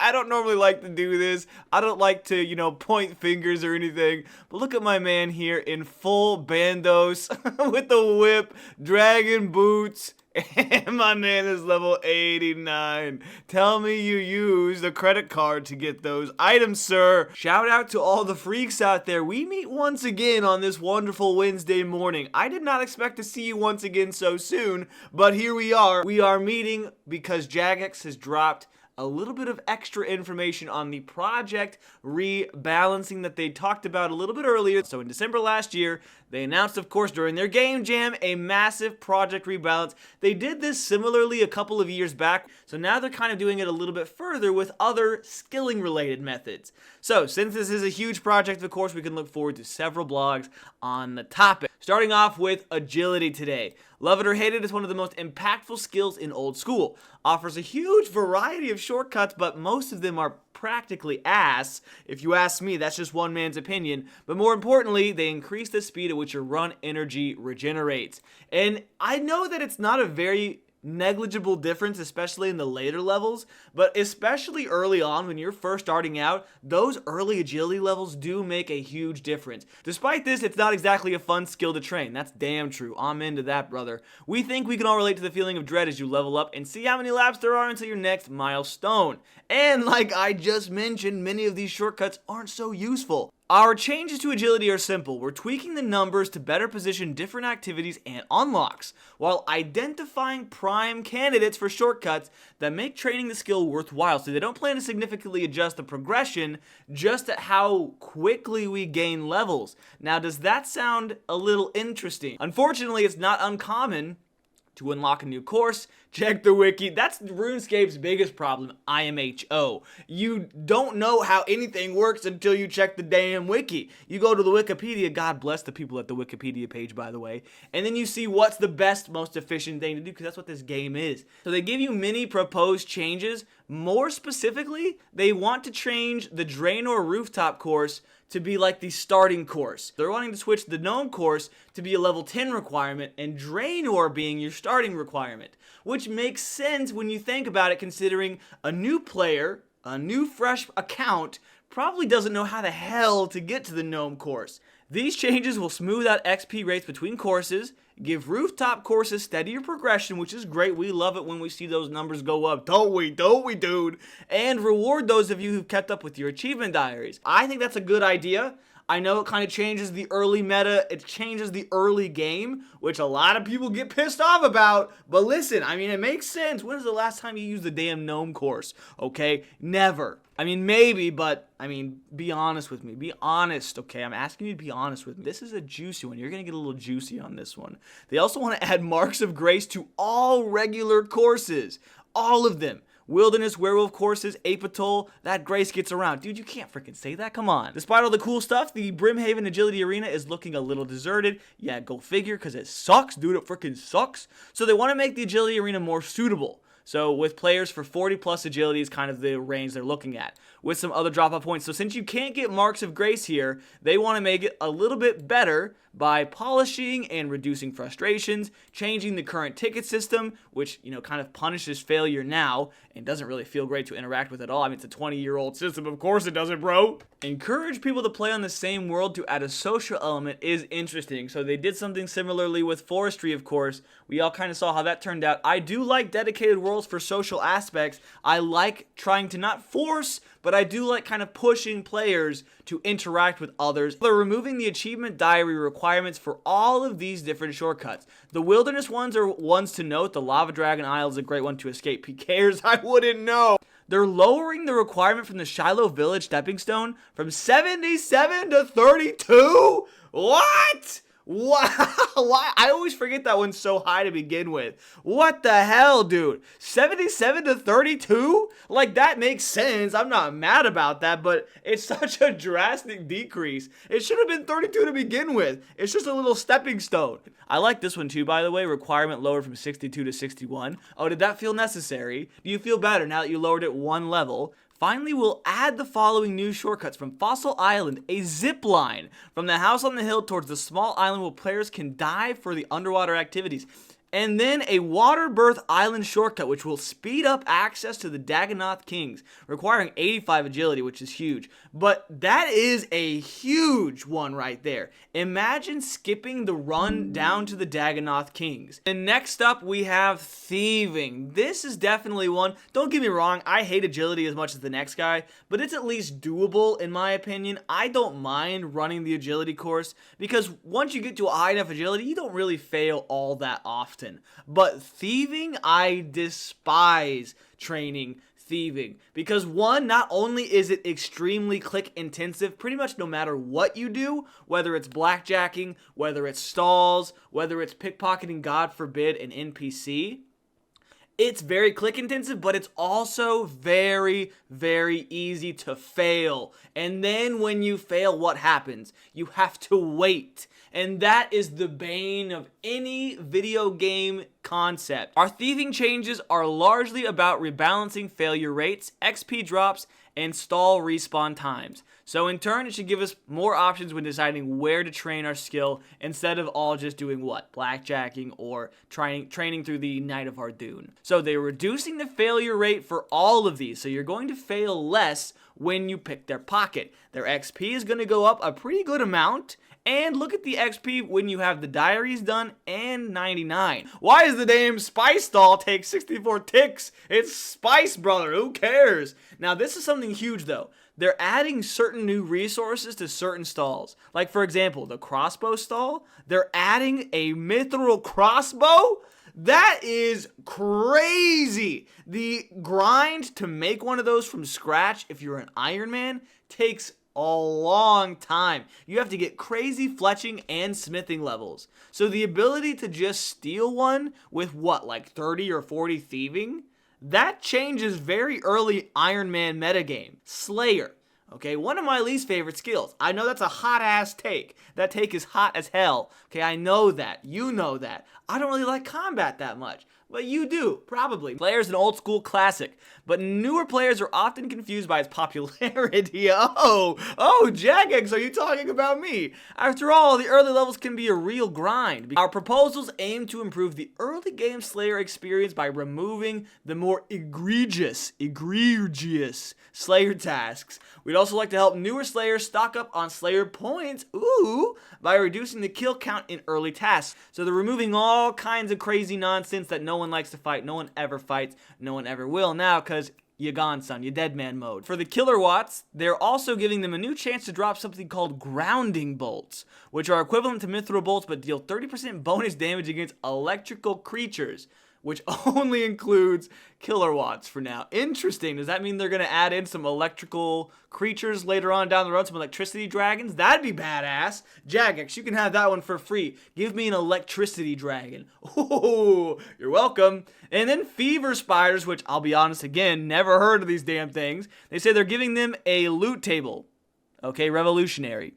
I don't normally like to do this. I don't like to, point fingers or anything. But look at my man here in full bandos with the whip, dragon boots. And my man is level 89. Tell me you used a credit card to get those items, sir. Shout out to all the freaks out there. We meet once again on this wonderful Wednesday morning. I did not expect to see you once again so soon, but here we are. We are meeting because Jagex has dropped a little bit of extra information on the project rebalancing that they talked about a little bit earlier. So in December last year, they announced, of course, during their game jam, a massive project rebalance. They did this similarly a couple of years back, so now they're kind of doing it a little bit further with other skilling related methods. So since this is a huge project, of course, we can look forward to several blogs on the topic. Starting off with agility today. Love it or hate it, it's one of the most impactful skills in old school. Offers a huge variety of shortcuts, but most of them are practically ass. If you ask me, that's just one man's opinion. But more importantly, they increase the speed at which your run energy regenerates. And I know that it's not a very negligible difference, especially in the later levels, but especially early on when you're first starting out, those early agility levels do make a huge difference. Despite this, it's not exactly a fun skill to train. That's damn true. I'm into that, brother. We think we can all relate to the feeling of dread as you level up and see how many laps there are until your next milestone. And like I just mentioned, many of these shortcuts aren't so useful. Our changes to agility are simple. We're tweaking the numbers to better position different activities and unlocks, while identifying prime candidates for shortcuts that make training the skill worthwhile. So they don't plan to significantly adjust the progression, just at how quickly we gain levels. Now, does that sound a little interesting? Unfortunately, it's not uncommon to unlock a new course. Check the wiki. That's RuneScape's biggest problem, IMHO. You don't know how anything works until you check the damn wiki. You go to the Wikipedia, God bless the people at the Wikipedia page, by the way, and then you see what's the best, most efficient thing to do, because that's what this game is. So they give you many proposed changes. More specifically, they want to change the Draenor rooftop course to be like the starting course. They're wanting to switch the Gnome course to be a level 10 requirement and Draenor being your starting requirement, which makes sense when you think about it, considering a new player, a new fresh account, probably doesn't know how the hell to get to the Gnome course. These changes will smooth out XP rates between courses, give rooftop courses steadier progression, which is great. We love it when we see those numbers go up. Don't we, dude? And reward those of you who've kept up with your achievement diaries. I think that's a good idea. I know it kind of changes the early meta, it changes the early game, which a lot of people get pissed off about, but listen, I mean, it makes sense. When is the last time you used the damn Gnome course, okay? Never. I mean, maybe, but, I mean, be honest with me. Be honest, okay? I'm asking you to be honest with me. This is a juicy one. You're going to get a little juicy on this one. They also want to add marks of grace to all regular courses. All of them. Wilderness, werewolf courses, ape atoll, that grace gets around. Dude, you can't freaking say that. Come on. Despite all the cool stuff, the Brimhaven Agility Arena is looking a little deserted. Yeah, go figure, because it sucks, dude. It freaking sucks. So they want to make the Agility Arena more suitable. So with players for 40 plus agility is kind of the range they're looking at, with some other drop-off points. So since you can't get marks of grace here, they want to make it a little bit better by polishing and reducing frustrations, changing the current ticket system, which, kind of punishes failure now and doesn't really feel great to interact with at all. I mean, it's a 20-year-old system. Of course it doesn't, bro. Encourage people to play on the same world to add a social element is interesting. So they did something similarly with forestry, of course. We all kind of saw how that turned out. I do like dedicated worlds for social aspects. I like trying to not force, but I do like kind of pushing players to interact with others. They're removing the achievement diary requirements for all of these different shortcuts. The wilderness ones are ones to note. The Lava Dragon Isle is a great one to escape. PKers, I wouldn't know. They're lowering the requirement from the Shiloh Village Stepping Stone from 77 to 32? What? Wow, why? I always forget that one's so high to begin with. What the hell, dude? 77 to 32? Like, that makes sense. I'm not mad about that, but it's such a drastic decrease. It should have been 32 to begin with. It's just a little stepping stone. I like this one too, by the way. Requirement lowered from 62 to 61. Oh, did that feel necessary? Do you feel better now that you lowered it one level? Finally, we'll add the following new shortcuts from Fossil Island, a zip line from the house on the hill towards the small island where players can dive for the underwater activities. And then a water birth island shortcut, which will speed up access to the Dagannoth Kings, requiring 85 agility, which is huge. But that is a huge one right there. Imagine skipping the run down to the Dagannoth Kings. And next up, we have Thieving. This is definitely one. Don't get me wrong, I hate agility as much as the next guy, but it's at least doable in my opinion. I don't mind running the agility course because once you get to a high enough agility, you don't really fail all that often. But Thieving, I despise training Thieving because one, not only is it extremely click intensive pretty much no matter what you do, whether it's blackjacking, whether it's stalls, whether it's pickpocketing, God forbid, an NPC, it's very click intensive, but it's also very, very easy to fail. And then when you fail, what happens? You have to wait. And that is the bane of any video game concept. Our thieving changes are largely about rebalancing failure rates, XP drops, and stall respawn times. So in turn, it should give us more options when deciding where to train our skill instead of all just doing what? Blackjacking or training through the Night of Ardoon. So they're reducing the failure rate for all of these. So you're going to fail less when you pick their pocket. Their XP is going to go up a pretty good amount. And look at the XP when you have the diaries done and 99. Why is the name Spice Stall take 64 ticks? It's Spice, brother. Who cares? Now, this is something huge, though. They're adding certain new resources to certain stalls. Like, for example, the crossbow stall. They're adding a mithril crossbow? That is crazy. The grind to make one of those from scratch, if you're an Iron Man, takes a long time. You have to get crazy fletching and smithing levels. So the ability to just steal one with what, like 30 or 40 thieving? That changes very early Iron Man metagame. Slayer. Okay, one of my least favorite skills. I know that's a hot ass take. That take is hot as hell. Okay, I know that. You know that. I don't really like combat that much. But you do, probably. Slayer is an old school classic, but newer players are often confused by its popularity. Oh, Jagex, are you talking about me? After all, the early levels can be a real grind. Our proposals aim to improve the early game Slayer experience by removing the more egregious Slayer tasks. We'd also like to help newer Slayers stock up on Slayer points, by reducing the kill count in early tasks. So they're removing all kinds of crazy nonsense that no one likes to fight, no one ever fights, no one ever will now, because you're gone, son. You're dead man mode. For the killer watts, they're also giving them a new chance to drop something called grounding bolts, which are equivalent to mithril bolts but deal 30% bonus damage against electrical creatures, which only includes killer watts for now. Interesting. Does that mean they're going to add in some electrical creatures later on down the road, some electricity dragons? That'd be badass. Jagex, you can have that one for free. Give me an electricity dragon. Oh, you're welcome. And then fever spiders, which I'll be honest again, never heard of these damn things. They say they're giving them a loot table. Okay, revolutionary.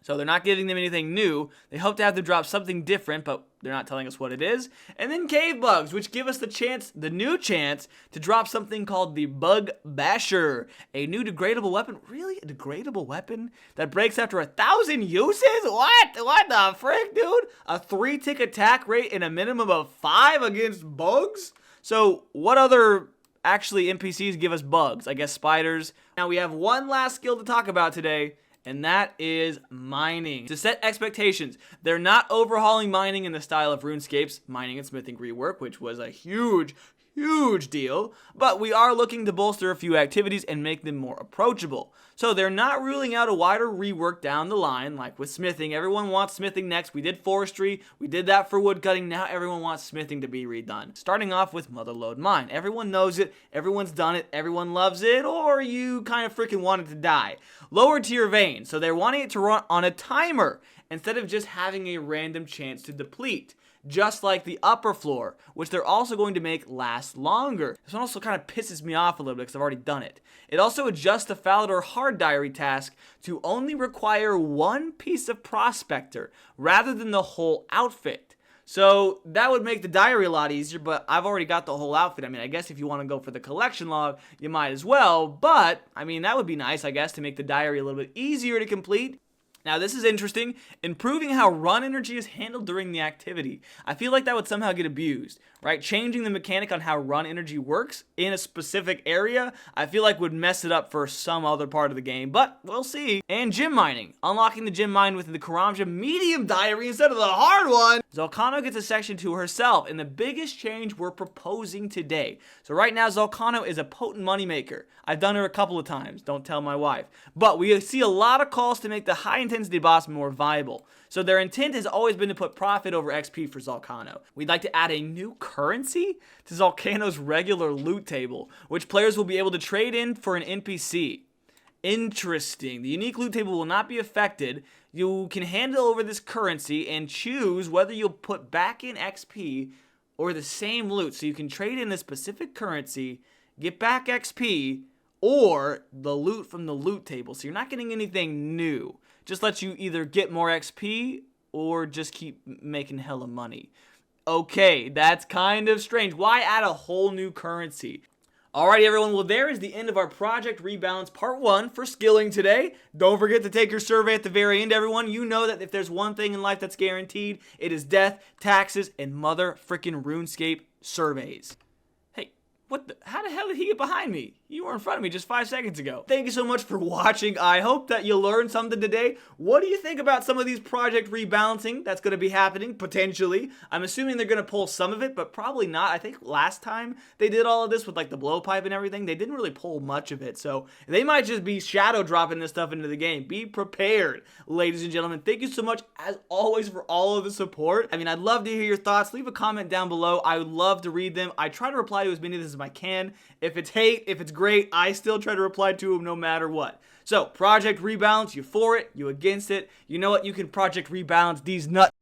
So they're not giving them anything new. They hope to have them drop something different, but they're not telling us what it is. And then cave bugs, which give us the new chance to drop something called the Bug Basher, a new degradable weapon. Really? A degradable weapon that breaks after 1,000 uses? What? What the frick, dude? A 3-tick attack rate and a minimum of 5 against bugs? So what other actually NPCs give us bugs? I guess spiders. Now we have one last skill to talk about today, and that is mining. To set expectations, they're not overhauling mining in the style of RuneScape's mining and smithing rework, which was a huge deal, but we are looking to bolster a few activities and make them more approachable. So they're not ruling out a wider rework down the line, like with smithing. Everyone wants smithing next. We did forestry, we did that for woodcutting, now everyone wants smithing to be redone. Starting off with Motherload Mine. Everyone knows it, everyone's done it, everyone loves it, or you kind of freaking want it to die. Lower tier vein, so they're wanting it to run on a timer instead of just having a random chance to deplete. Just like the upper floor, which they're also going to make last longer. This one also kind of pisses me off a little bit because I've already done it. It also adjusts the Fador hard diary task to only require one piece of prospector rather than the whole outfit. So that would make the diary a lot easier, but I've already got the whole outfit. I mean, I guess if you want to go for the collection log, you might as well, but I mean, that would be nice, I guess, to make the diary a little bit easier to complete. Now, this is interesting, improving how run energy is handled during the activity. I feel like that would somehow get abused, right? Changing the mechanic on how run energy works in a specific area, I feel like would mess it up for some other part of the game, but we'll see. And gem mining, unlocking the gem mine with the Karamja medium diary instead of the hard one. Zalcano gets a section to herself, and the biggest change we're proposing today. So right now, Zalcano is a potent moneymaker. I've done her a couple of times, don't tell my wife. But we see a lot of calls to make the high intensity boss more viable. So their intent has always been to put profit over XP for Zalcano. We'd like to add a new currency to Zalcano's regular loot table, which players will be able to trade in for an NPC. Interesting. The unique loot table will not be affected. You can handle over this currency and choose whether you'll put back in XP or the same loot. So you can trade in a specific currency, get back XP, or the loot from the loot table. So you're not getting anything new. Just lets you either get more XP or just keep making hella money. Okay, that's kind of strange. Why add a whole new currency? Alrighty, everyone. Well, there is the end of our Project Rebalance Part 1 for skilling today. Don't forget to take your survey at the very end, everyone. You know that if there's one thing in life that's guaranteed, it is death, taxes, and mother-frickin' RuneScape surveys. What the? How the hell did he get behind me? You were in front of me just 5 seconds ago. Thank you so much for watching. I hope that you learned something today. What do you think about some of these project rebalancing that's going to be happening, potentially? I'm assuming they're going to pull some of it, but probably not. I think last time they did all of this with like the blowpipe and everything, they didn't really pull much of it. So they might just be shadow dropping this stuff into the game. Be prepared, ladies and gentlemen. Thank you so much, as always, for all of the support. I mean, I'd love to hear your thoughts. Leave a comment down below. I would love to read them. I try to reply to as many of this as I can. If it's hate, if it's great, I still try to reply to them no matter what. So, Project Rebalance, you for it, you against it. You know what? You can Project Rebalance these nuts.